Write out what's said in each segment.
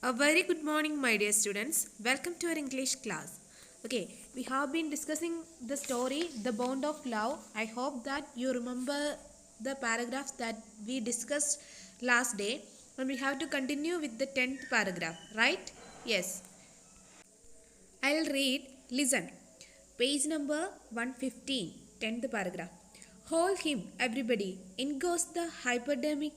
A very good morning, my dear students. Welcome to our English class. Okay, we have been discussing the story The Bond of Love. I hope that you remember the paragraphs that we discussed last day, and we have to continue with the 10th paragraph, right? Yes. I'll read. Listen. Page number 115, 10th paragraph. Hold him, everybody. In goes the hypodermic.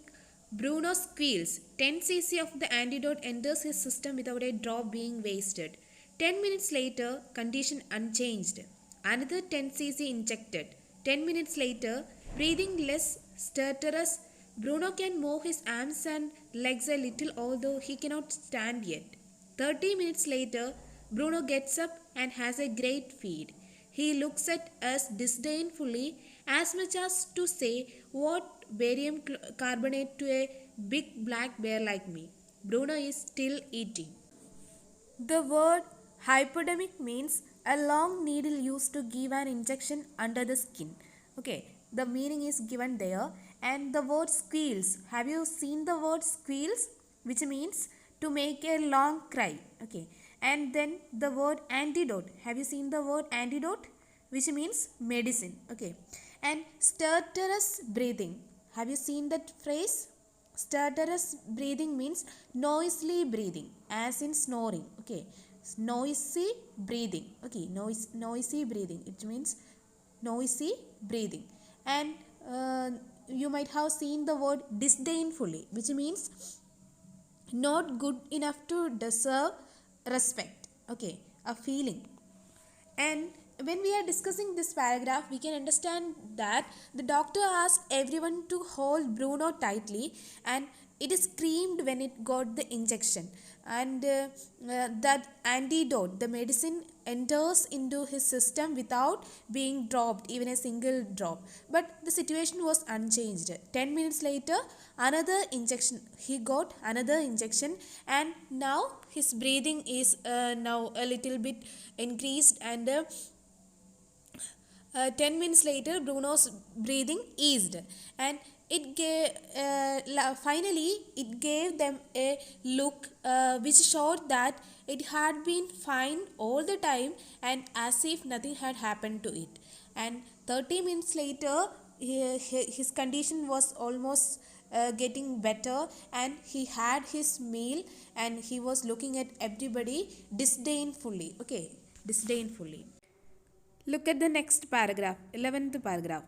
Bruno squeals. 10 cc of the antidote enters his system without a drop being wasted. 10 minutes later, condition unchanged. Another 10 cc injected. 10 minutes later, breathing less stertorous. Bruno can move his arms and legs a little, although he cannot stand yet. 30 minutes later, Bruno gets up and has a great feed. He looks at us disdainfully, as much as to say, "What barium carbonate to a big black bear like me?" Bruno is still eating. The word hypodermic means a long needle used to give an injection under the skin. Okay, the meaning is given there. And the word squeals. Have you seen the word squeals? Which means to make a long cry. Okay, and then the word antidote. Have you seen the word antidote? Which means medicine. Okay, and stertorous breathing. Have you seen that phrase? Stertorous breathing means noisily breathing, as in snoring. Okay, noisy breathing. Okay, noisy breathing. It means noisy breathing. And you might have seen the word disdainfully, which means not good enough to deserve respect. Okay, a feeling. And when we are discussing this paragraph, we can understand that the doctor asked everyone to hold Bruno tightly, and it screamed when it got the injection. And that antidote, the medicine, enters into his system without being dropped, even a single drop. But the situation was unchanged. 10 minutes later, another injection. He got another injection, and now his breathing is now a little bit increased, and 10 minutes later, Bruno's breathing eased, and it gave finally it gave them a look which showed that it had been fine all the time, and as if nothing had happened to it. And 30 minutes later, his condition was almost getting better, and he had his meal, and he was looking at everybody disdainfully. Okay, disdainfully. Look at the next paragraph, 11th paragraph.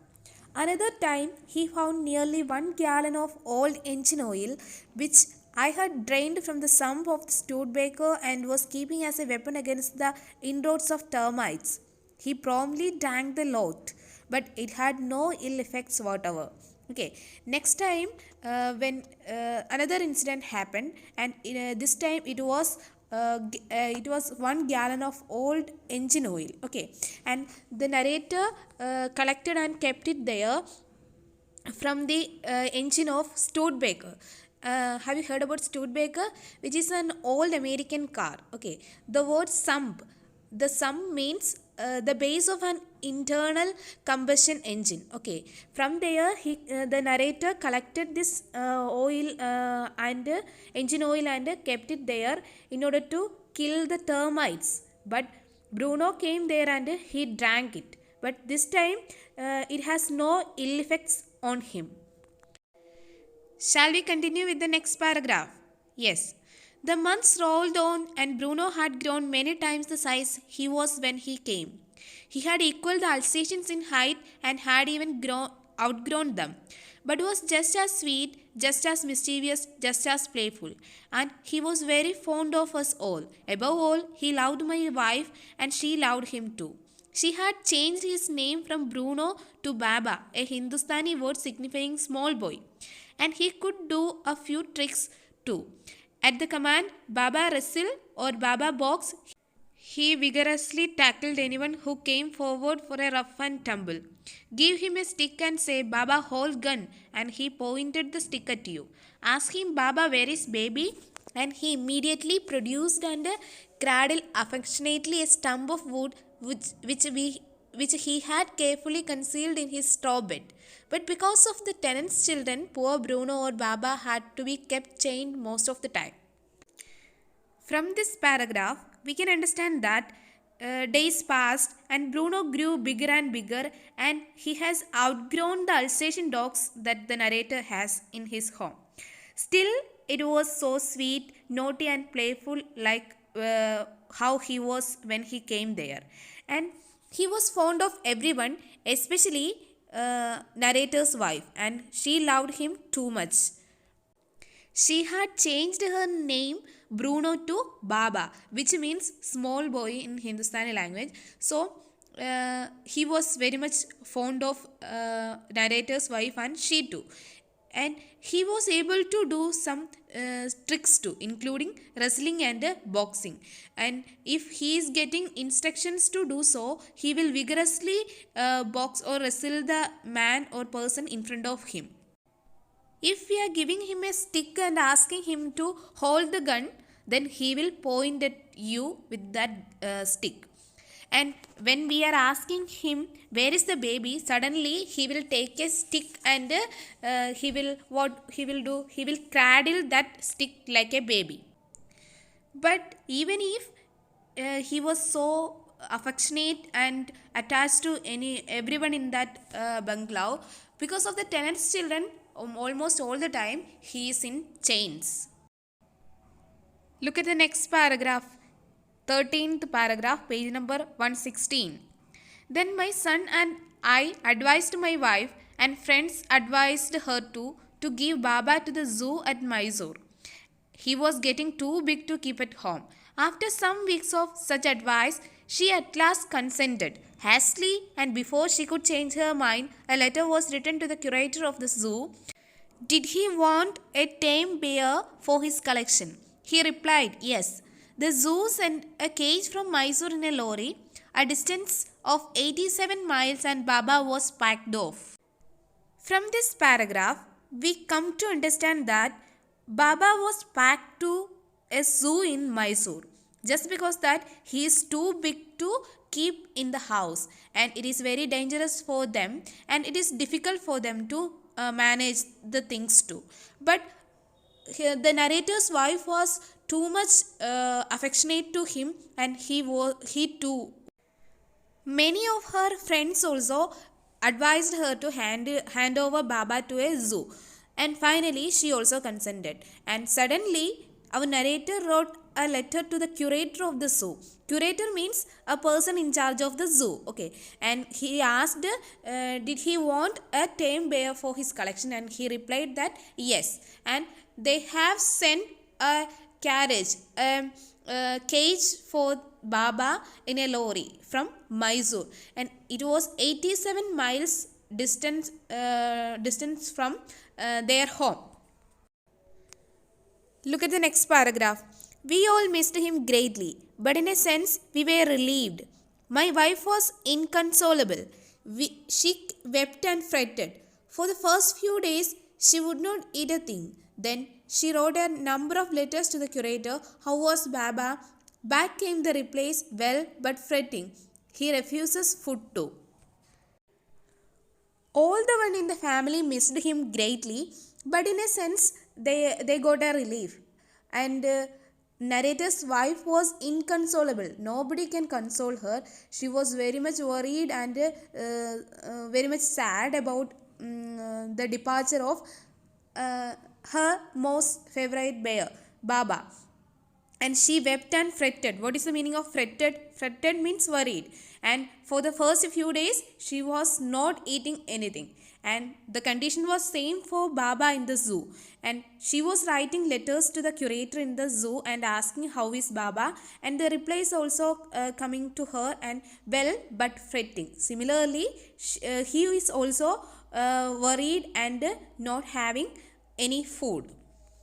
Another time, he found nearly 1 gallon of old engine oil, which I had drained from the sump of the Studebaker and was keeping as a weapon against the inroads of termites. He promptly drank the lot, but it had no ill effects whatever. Okay, next time when another incident happened, and this time it was 1 gallon of old engine oil. Okay, and the narrator collected and kept it there from the engine of Studebaker. Have you heard about Studebaker, which is an old American car? Okay, the word sump. The sump means the base of an internal combustion engine. Okay, from there the narrator collected this oil and engine oil and kept it there in order to kill the termites. But Bruno came there and he drank it. But this time it has no ill effects on him. Shall we continue with the next paragraph? Yes. The months rolled on, and Bruno had grown many times the size he was when he came. He had equaled the Alsatians in height and had even outgrown them, but was just as sweet, just as mischievous, just as playful. And he was very fond of us all. Above all, he loved my wife, and she loved him too. She had changed his name from Bruno to Baba, a Hindustani word signifying small boy, and he could do a few tricks too. At the command Baba wrestle or Baba box, he vigorously tackled anyone who came forward for a rough and tumble. Give him a stick and say, "Baba, hold gun," and he pointed the stick at you. Ask him, "Baba, where is baby?" and he immediately produced and cradled affectionately a stump of wood which he had carefully concealed in his straw bed. But because of the tenant's children, poor Bruno or Baba had to be kept chained most of the time. From this paragraph, we can understand that days passed and Bruno grew bigger and bigger, and he has outgrown the Alsatian dogs that the narrator has in his home. Still, it was so sweet, naughty, and playful, like how he was when he came there. And he was fond of everyone, especially narrator's wife, and she loved him too much. She had changed her name Bruno to Baba, which means small boy in Hindustani language. So he was very much fond of narrator's wife and she too. And he was able to do some tricks too, including wrestling and boxing. And if he is getting instructions to do so, he will vigorously box or wrestle the man or person in front of him. If we are giving him a stick and asking him to hold the gun, then he will point at you with that stick. And when we are asking him where is the baby, suddenly he will take a stick and he will cradle that stick like a baby. But even if he was so affectionate and attached to everyone in that bungalow, because of the tenant's children, almost all the time he is in chains. Look at the next paragraph, 13th paragraph, page number 116. Then my son and I advised my wife, and friends advised her to give Baba to the zoo at Mysore. He was getting too big to keep at home. After some weeks of such advice, she at last consented. Hastily, and before she could change her mind, a letter was written to the curator of the zoo. Did he want a tame bear for his collection? He replied, yes. The zoo sent a cage from Mysore in a lorry, a distance of 87 miles, and Baba was packed off. From this paragraph, we come to understand that Baba was packed to a zoo in Mysore just because that he is too big to keep in the house, and it is very dangerous for them, and it is difficult for them to manage the things too. But the narrator's wife was too much affectionate to him, and he too. Many of her friends also advised her to hand over Baba to a zoo, and finally she also consented. And suddenly our narrator wrote a letter to the curator of the zoo. Curator means a person in charge of the zoo. Okay, and he asked, did he want a tame bear for his collection? And he replied that yes. And they have sent a carriage, a cage for Baba in a lorry from Mysore, and it was 87 miles distance from their home. Look at the next paragraph. We all missed him greatly, but in a sense we were relieved. My wife was inconsolable. She wept and fretted. For the first few days she would not eat a thing. Then she wrote a number of letters to the curator. How was Baba? Back came the replies, well, but fretting. He refuses food too. All the one in the family missed him greatly, but in a sense they got a relief. And narrator's wife was inconsolable. Nobody can console her. She was very much worried and very much sad about the departure of her most favorite bear, Baba. And she wept and fretted. What is the meaning of fretted? Fretted means worried. And for the first few days, she was not eating anything. And the condition was same for Baba in the zoo. And she was writing letters to the curator in the zoo and asking how is Baba. And the replies also coming to her and well but fretting. Similarly, he is also worried and not having any food.